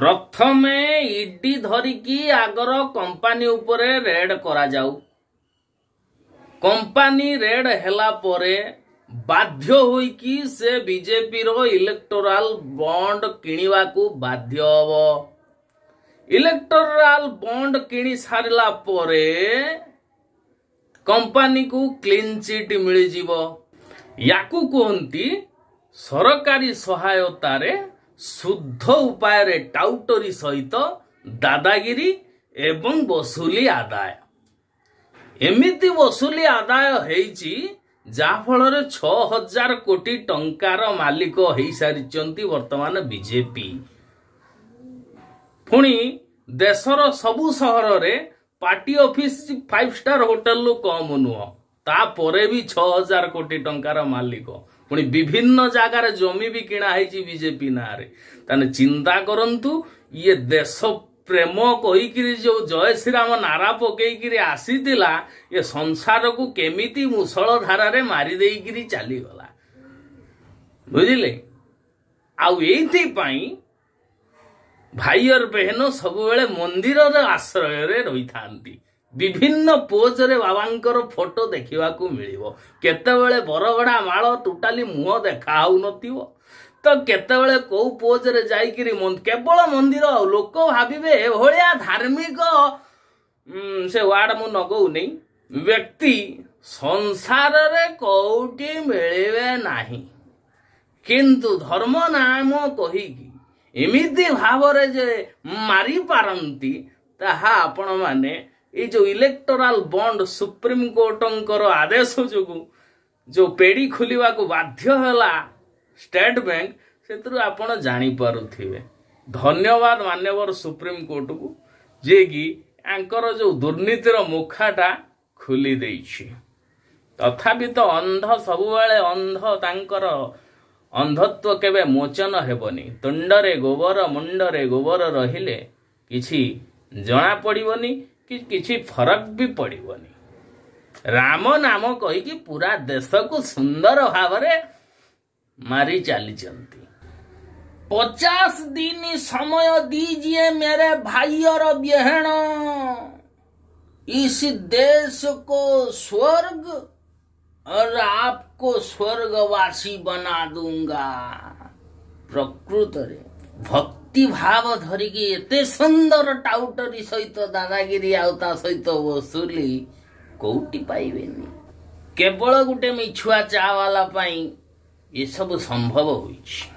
प्रथमे ED धरिकी Agar company उपरे red करा जाऊ। कंपानी रेड हेला परे बाध्य होइकी से बीजेपी रो इलेक्टोराल बॉन्ड किनिवा को बाध्य हबो। इलेक्टोराल बॉन्ड किनी सारिला परे कंपानी को क्लीन चिट मिली जीवो। याकू कहंती सरकारी सहायता रे शुद्ध उपाय रे टाउटरी सहित दादागिरी एवं वसूली आदाय। एमिति वसूली आदाय हेइची जाफल 6000 कोटी टंकार मालिक हेई सारिचंती वर्तमान बीजेपी। पुणी देशर सबु सहर रे पार्टी ऑफिस 5 स्टार होटल लु कम नुह तापरे भी 6000 कोटी टंकार मालिक। पुणी विभिन्न जगार जमी भी किणा है बीजेपी ना रे। ताने चिंता करंतु ये देश प्रेम कहीकि जो जय श्रीराम नारा पकईकि आसीला ये संसार को केमिति मुसल धारा रे मारी देइकि चली गला बुझिले। आउ एथि पई भाई और बहन सबुबेले मंदिर आश्रय रे रही थांती। विभिन्न पोज रे बाबांकर फोटो देखा मिलिबो। केतेबेले बरगड़ा माल टोटाली मुह देखा हाउ नथिबो तो केतेबेले को पोज रे जाइकिरी केवल मंदिर लोक भाबिबे एभलिया धार्मिक से वार्ड मु नगौ नै व्यक्ति संसार रे कोउटी मिलिबे नाही। किंतु धर्म नाम कहिकी एमिति भावरे जे मारी पारंती ताहा आपण माने ये जो इलेक्टोराल बॉन्ड सुप्रीम कोर्टंकर आदेश जो पेड़ी खोलिवा को बाध्य होला स्टेट बैंक से आपण जानी पारुथिबे। धन्यवाद मान्यवर सुप्रीम कोर्ट को जे कि आंकर जो दुर्नीतिर मुखाटा खुली देइछि। तथापि तो अंध सबुबेले अंध तांकर अंधत्व केबे मोचन हेबनी। तुंडरे गोबर मुंडरे गोबर रहिले किछि जना पड़िबनी किछि फरक भी पड़िबनी। राम नाम कहीकि पूरा देश को सुंदर भावरे मारी चली चलती। 50 दिन समय दीजिए मेरे भाई और बहन, इस देश को स्वर्ग और आपको स्वर्गवासी बना दूंगा। प्रकृत रे भक्ति भाव धरिकी एते सुंदर टाउटरी सहित दादागिरी आउता सहित वसूली कोउटी पाइबेनी। केवल गुटे मिछुआ चा वाला पाई ये सब संभव होइछि।